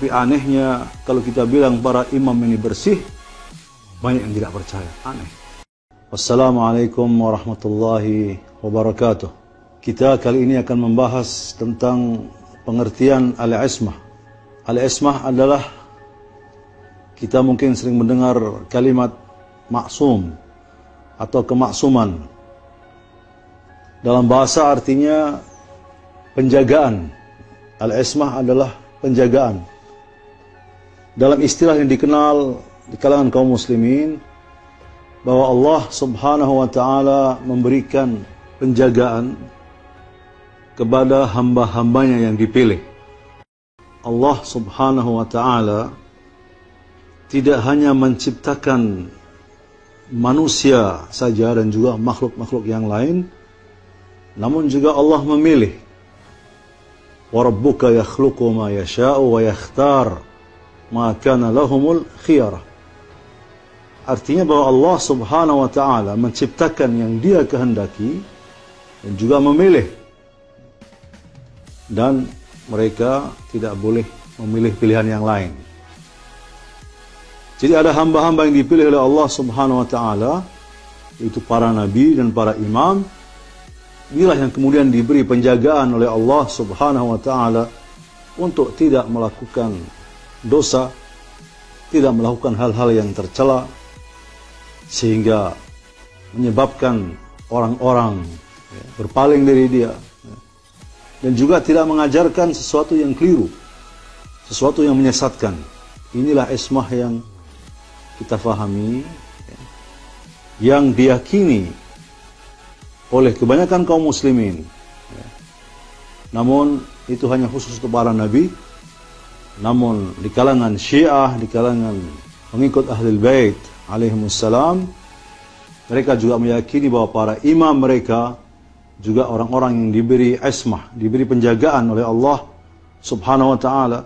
Tapi anehnya kalau kita bilang para imam ini bersih, banyak yang tidak percaya. Aneh. Wassalamualaikum warahmatullahi wabarakatuh. Kita kali ini akan membahas tentang pengertian al-ismah. Al-ismah adalah, kita mungkin sering mendengar kalimat maksum atau kemaksuman. Dalam bahasa artinya penjagaan. Al-ismah adalah penjagaan. Dalam istilah yang dikenal di kalangan kaum muslimin, bahwa Allah subhanahu wa ta'ala memberikan penjagaan kepada hamba-hambanya yang dipilih. Allah subhanahu wa ta'ala tidak hanya menciptakan manusia saja dan juga makhluk-makhluk yang lain, namun juga Allah memilih. وَرَبُّكَ يَخْلُقُ مَا يَشَاءُ وَيَخْتَارُ مَا كَانَ لَهُمُ الْخِيَرَةُ. Artinya bahwa Allah subhanahu wa ta'ala menciptakan yang dia kehendaki dan juga memilih. Dan mereka tidak boleh memilih pilihan yang lain. Jadi ada hamba-hamba yang dipilih oleh Allah subhanahu wa ta'ala, yaitu para nabi dan para imam. Inilah yang kemudian diberi penjagaan oleh Allah subhanahu wa ta'ala untuk tidak melakukan dosa, tidak melakukan hal-hal yang tercela, sehingga menyebabkan orang-orang berpaling dari dia, dan juga tidak mengajarkan sesuatu yang keliru, sesuatu yang menyesatkan. Inilah ismah yang kita fahami, yang diyakini oleh kebanyakan kaum muslimin. Namun itu hanya khusus untuk para nabi. Namun di kalangan Syiah, di kalangan pengikut Ahlul Bait alaihimussalam, mereka juga meyakini bahwa para imam mereka juga orang-orang yang diberi ismah, diberi penjagaan oleh Allah subhanahu wa ta'ala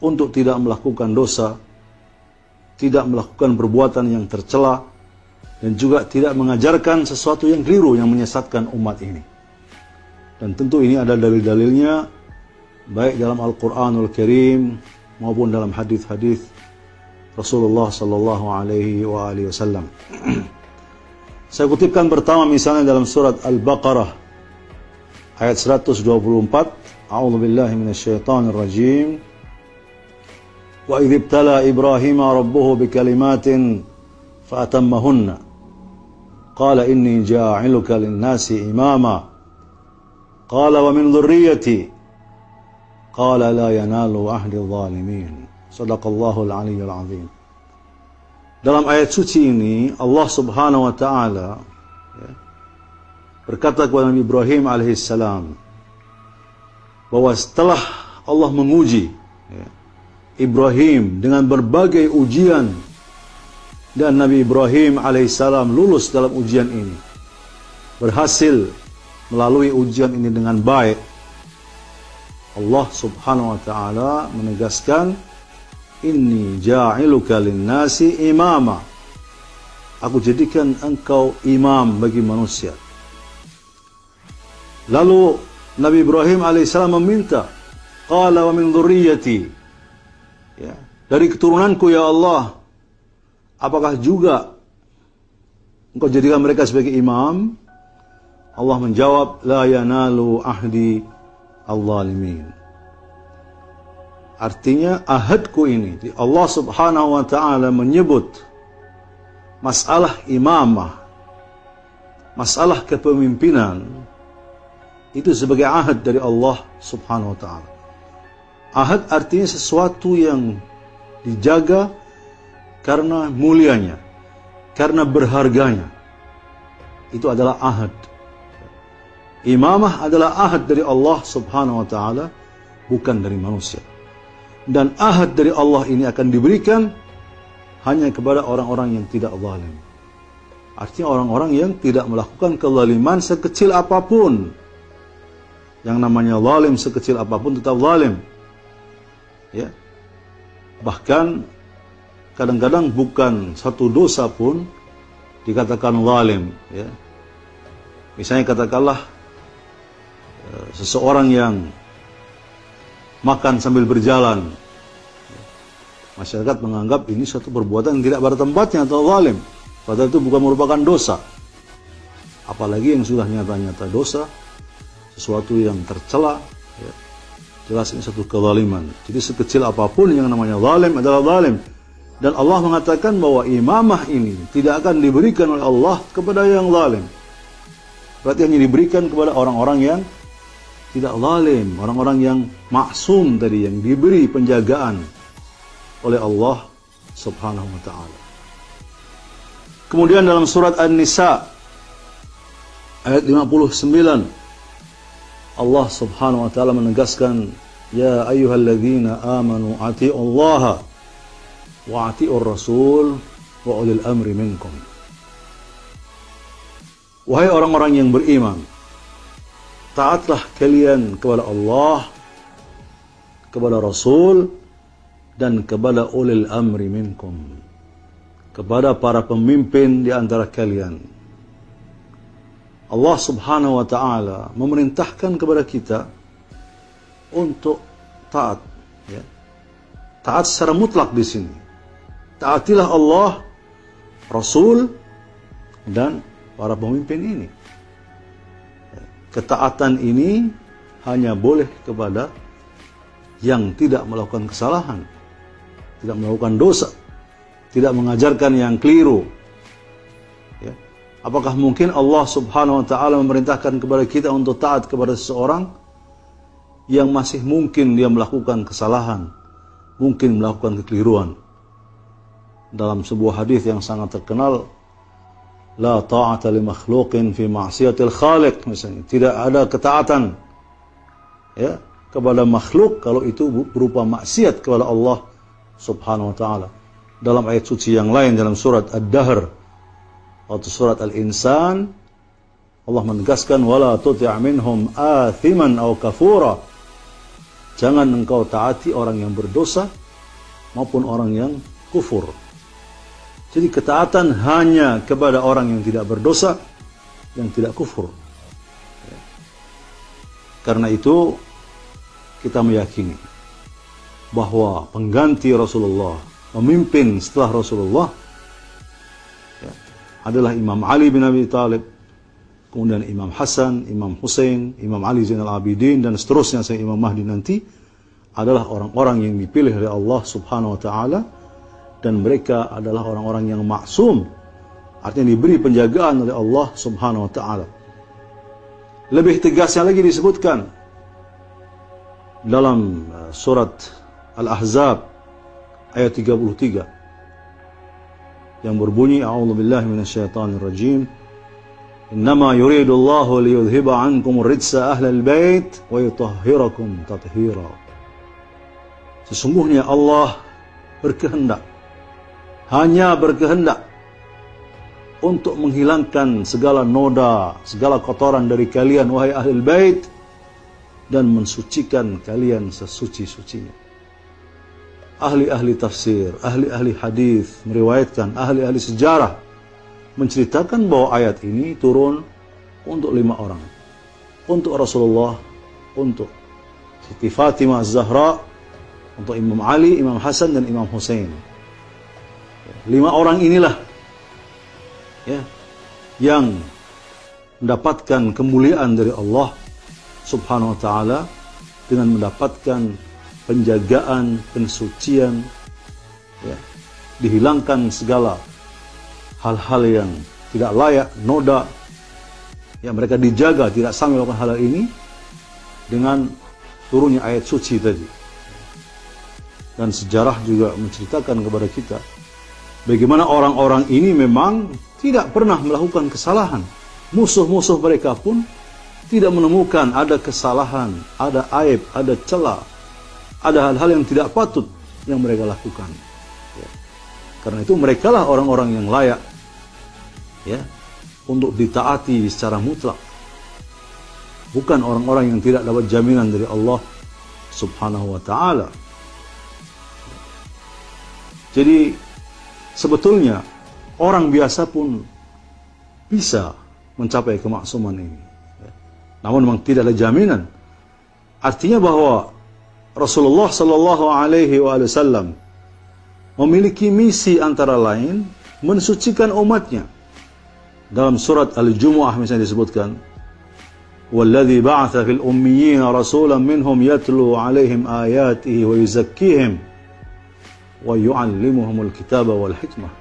untuk tidak melakukan dosa, tidak melakukan perbuatan yang tercela, dan juga tidak mengajarkan sesuatu yang keliru yang menyesatkan umat ini. Dan tentu ini ada dalil-dalilnya, baik dalam Al-Quranul Karim maupun dalam hadis-hadis Rasulullah sallallahu alaihi wasallam. Saya kutipkan pertama misalnya dalam surat Al-Baqarah ayat 124. A'udzu billahi minasyaitonir rajim. Wa idh ibtala Ibrahima rabbuhu bikalimatin fa'atammahunna. Qala inni ja'iluka lin-nasi imama. Qala wa min dhurriyyati. Qala la yanalu ahdi adh-dhalimin. Shadaqallahul aliyyul azim. Dalam ayat suci ini Allah subhanahu wa ta'ala berkata kepada Nabi Ibrahim alaihissalam bahwa setelah Allah menguji Ibrahim dengan berbagai ujian, dan Nabi Ibrahim alaihissalam lulus dalam ujian ini, berhasil melalui ujian ini dengan baik, Allah subhanahu wa ta'ala menegaskan, inni ja'iluka lin-nasi imama. Aku jadikan engkau imam bagi manusia. Lalu Nabi Ibrahim alaihissalam meminta, qala wa min dhurriyyati, dari keturunanku ya Allah, apakah juga engkau jadikan mereka sebagai imam? Allah menjawab, la yanalu ahdi al-zalimin. Artinya ahadku ini, Allah subhanahu wa ta'ala menyebut masalah imamah, masalah kepemimpinan, itu sebagai ahad dari Allah subhanahu wa ta'ala. Ahad artinya sesuatu yang dijaga karena mulianya, karena berharganya. Itu adalah ahad. Imamah adalah ahad dari Allah subhanahu wa ta'ala, bukan dari manusia. Dan ahad dari Allah ini akan diberikan hanya kepada orang-orang yang tidak zalim. Artinya orang-orang yang tidak melakukan kezaliman sekecil apapun. Yang namanya zalim sekecil apapun tetap zalim. Ya. Bahkan kadang-kadang bukan satu dosa pun dikatakan zalim, ya. Misalnya katakanlah seseorang yang makan sambil berjalan, Masyarakat menganggap ini suatu perbuatan yang tidak pada tempatnya atau zalim. Padahal itu bukan merupakan dosa. Apalagi yang sudah nyata-nyata dosa, sesuatu yang tercela, ya. Jelas ini satu kezaliman. Jadi sekecil apapun yang namanya zalim adalah zalim. Dan Allah mengatakan bahwa imamah ini tidak akan diberikan oleh Allah kepada yang zalim. Berarti hanya diberikan kepada orang-orang yang tidak zalim, orang-orang yang maksum tadi, yang diberi penjagaan oleh Allah Subhanahu wa taala. Kemudian dalam surat An-Nisa ayat 59, Allah Subhanahu wa taala menegaskan, ya ayyuhalladzina amanu atiiullaha wa atiiur rasul wa ulil amri minkum. Wahai orang-orang yang beriman, taatlah kalian kepada Allah, kepada Rasul, dan kepada ulil amri minkum, kepada para pemimpin di antara kalian. Allah Subhanahu wa taala memerintahkan kepada kita untuk taat, ya. Taat secara mutlak di sini. Taatilah Allah, Rasul, dan para pemimpin ini. Ketaatan ini hanya boleh kepada yang tidak melakukan kesalahan, tidak melakukan dosa, tidak mengajarkan yang keliru. Ya. Apakah mungkin Allah Subhanahu wa taala memerintahkan kepada kita untuk taat kepada seseorang yang masih mungkin dia melakukan kesalahan, mungkin melakukan kekeliruan? Dalam sebuah hadis yang sangat terkenal, la ta'ata li makhluqin fi ma'siyatil khaliq, misalnya, tidak ada ketaatan, ya, kepada makhluk kalau itu berupa maksiat kepada Allah Subhanahu wa taala. Dalam ayat suci yang lain, dalam surat Ad-Dahr atau surat Al-Insan, Allah menegaskan, wala tuti' minhum athiman aw kafura. Jangan engkau taati orang yang berdosa maupun orang yang kufur. Jadi ketaatan hanya kepada orang yang tidak berdosa, yang tidak kufur. Karena itu kita meyakini bahwa pengganti Rasulullah, pemimpin setelah Rasulullah, ya, adalah Imam Ali bin Abi Thalib, kemudian Imam Hasan, Imam Hussein, Imam Ali Zainal Abidin, dan seterusnya sampai Imam Mahdi nanti, adalah orang-orang yang dipilih oleh Allah Subhanahu wa taala. Dan mereka adalah orang-orang yang maksum, artinya diberi penjagaan oleh Allah Subhanahu wa taala. Lebih tegasnya lagi disebutkan dalam surat Al-Ahzab ayat 33 yang berbunyi, a'udzubillahi minasyaitonir rajim, innama yuridullahu liyudhhiba 'ankum ar-rijsa ahlal bait wa yutahhirakum tathira. Sesungguhnya Allah berkehendak, hanya berkehendak untuk menghilangkan segala noda, segala kotoran dari kalian, wahai ahlul bait, dan mensucikan kalian sesuci-sucinya. Ahli-ahli tafsir, ahli-ahli hadis meriwayatkan, ahli-ahli sejarah menceritakan bahwa ayat ini turun untuk 5 orang. Untuk Rasulullah, untuk Siti Fatimah Az-Zahra, untuk Imam Ali, Imam Hasan, dan Imam Hussein. 5 orang inilah, ya, yang mendapatkan kemuliaan dari Allah Subhanahu wa taala dengan mendapatkan penjagaan, pensucian, ya, dihilangkan segala hal-hal yang tidak layak, noda, ya, mereka dijaga tidak sampai melakukan hal ini dengan turunnya ayat suci tadi. Dan sejarah juga menceritakan kepada kita bagaimana orang-orang ini memang tidak pernah melakukan kesalahan. Musuh-musuh mereka pun tidak menemukan ada kesalahan, ada aib, ada celah, ada hal-hal yang tidak patut yang mereka lakukan. Ya. Karena itu merekalah orang-orang yang layak, ya, untuk ditaati secara mutlak. Bukan orang-orang yang tidak dapat jaminan dari Allah Subhanahu wa taala. Jadi sebetulnya orang biasa pun bisa mencapai kemaksuman ini, ya. Namun memang tidak ada jaminan. Artinya bahwa Rasulullah Sallallahu Alaihi Wasallam memiliki misi antara lain mensucikan umatnya. Dalam surat Al-Jumu'ah misalnya disebutkan, "Walladzi ba'atha fil ummiyina rasulan minhum yatlu 'alaihim ayatihi wa yuzakkihim wa yu'allimuhumul kitaba wal hikmah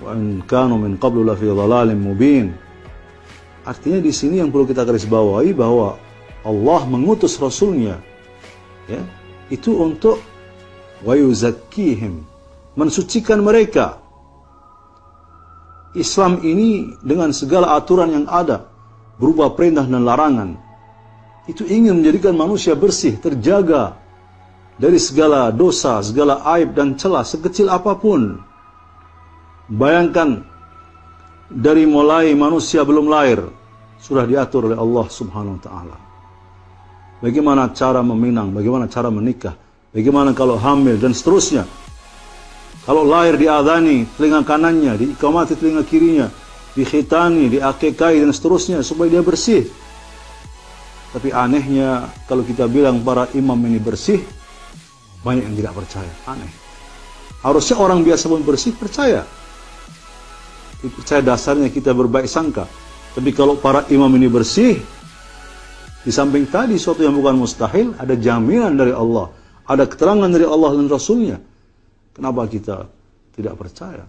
wa in kanu min qablu lafi dhalalin mubin." Artinya di sini yang perlu kita garis bawahi bahwa Allah mengutus Rasulnya, ya, itu untuk wa yuzakkihim, mensucikan mereka. Islam ini dengan segala aturan yang ada, berupa perintah dan larangan, itu ingin menjadikan manusia bersih, terjaga dari segala dosa, segala aib dan celah sekecil apapun. Bayangkan, dari mulai manusia belum lahir sudah diatur oleh Allah Subhanahu wa taala. Bagaimana cara meminang, bagaimana cara menikah, bagaimana kalau hamil dan seterusnya. Kalau lahir diadhani telinga kanannya, diikamati telinga kirinya, dikhitani, diakikai dan seterusnya supaya dia bersih. Tapi anehnya kalau kita bilang para imam ini bersih, banyak yang tidak percaya. Aneh. Harusnya orang biasa pun bersih percaya. Percaya dasarnya kita berbaik sangka. Tapi kalau para imam ini bersih, di samping tadi suatu yang bukan mustahil, ada jaminan dari Allah, ada keterangan dari Allah dan Rasulnya. Kenapa kita tidak percaya?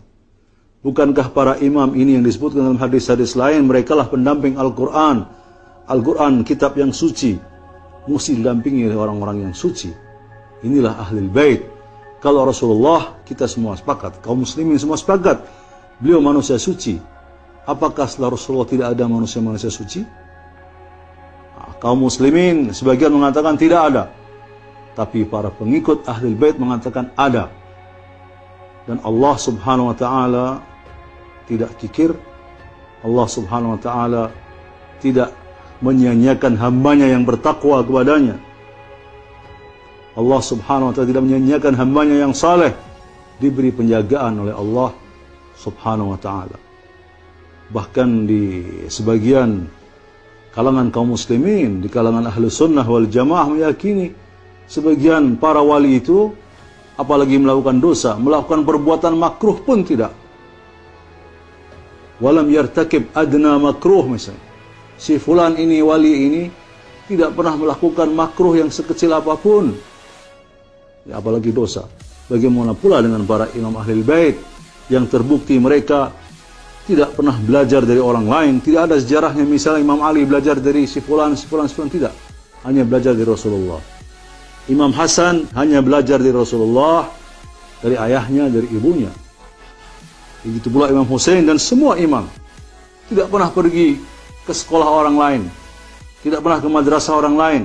Bukankah para imam ini yang disebutkan dalam hadis-hadis lain, mereka lah pendamping Al-Quran. Al-Quran, kitab yang suci, mesti didampingi oleh orang-orang yang suci. Inilah Ahlul Bait. Kalau Rasulullah, kita semua sepakat, kaum muslimin semua sepakat, beliau manusia suci. Apakah setelah Rasulullah tidak ada manusia-manusia suci? Nah, kaum muslimin sebagian mengatakan tidak ada. Tapi para pengikut Ahlul Bait mengatakan ada. Dan Allah Subhanahu wa taala tidak kikir. Allah Subhanahu wa taala tidak menyia-nyiakan hambanya yang bertakwa kepadanya. Allah Subhanahu wa taala tidak menyia-nyiakan hambanya yang saleh, diberi penjagaan oleh Allah Subhanahu wa taala. Bahkan di sebagian kalangan kaum muslimin, di kalangan ahlu sunnah wal jamaah meyakini sebagian para wali itu apalagi melakukan dosa, melakukan perbuatan makruh pun tidak. Walam yartakib adna makruh misalnya. Si fulan ini, wali ini, tidak pernah melakukan makruh yang sekecil apapun. Ya, apalagi dosa. Bagaimana pula dengan para imam Ahlul Bait yang terbukti mereka tidak pernah belajar dari orang lain. Tidak ada sejarahnya misalnya Imam Ali belajar dari si fulan, tidak. Hanya belajar dari Rasulullah. Imam Hasan hanya belajar dari Rasulullah, dari ayahnya, dari ibunya. Begitu pula Imam Hussein dan semua imam. Tidak pernah pergi ke sekolah orang lain. Tidak pernah ke madrasah orang lain.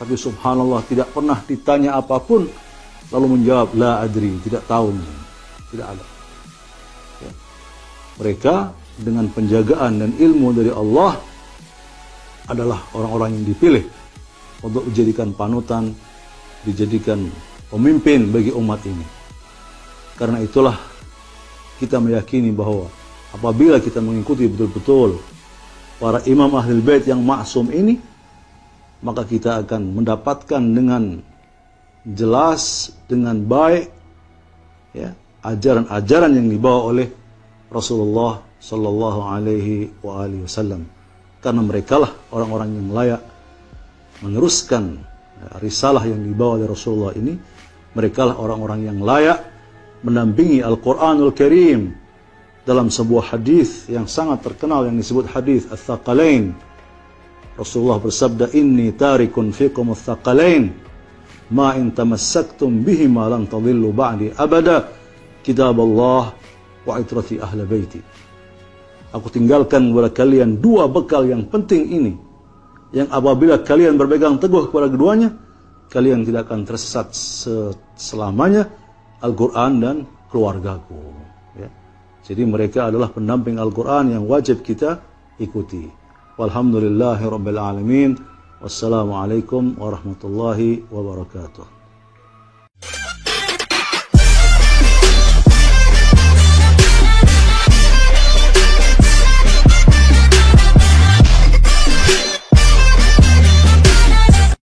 Tapi subhanallah tidak pernah ditanya apapun, lalu menjawab, la adri, tidak tahu. Tidak ada. Ya. Mereka dengan penjagaan dan ilmu dari Allah adalah orang-orang yang dipilih untuk dijadikan panutan, dijadikan pemimpin bagi umat ini. Karena itulah kita meyakini bahwa apabila kita mengikuti betul-betul para imam Ahlul Bait yang maksum ini, maka kita akan mendapatkan dengan jelas, dengan baik, ya, ajaran-ajaran yang dibawa oleh Rasulullah Sallallahu Alaihi Wasallam. Karena merekalah orang-orang yang layak meneruskan risalah yang dibawa oleh Rasulullah ini. Mereka lah orang-orang yang layak mendampingi Al-Quranul Karim dalam sebuah hadis yang sangat terkenal yang disebut hadis Ats-Tsaqalain. Rasulullah bersabda, inni tarikun fikum ats-tsaqalain ma in tamassaktum bihima lan tadillu ba'di abada, kitab Allah wa itrati ahli baiti. Aku tinggalkan kepada kalian dua bekal yang penting ini, yang apabila kalian berpegang teguh kepada keduanya, kalian tidak akan tersesat selamanya, Al-Quran dan keluargaku. Ya. Jadi mereka adalah pendamping Al-Quran yang wajib kita ikuti. Walhamdulillahi Rabbil Alamin. Wassalamualaikum warahmatullahi wabarakatuh.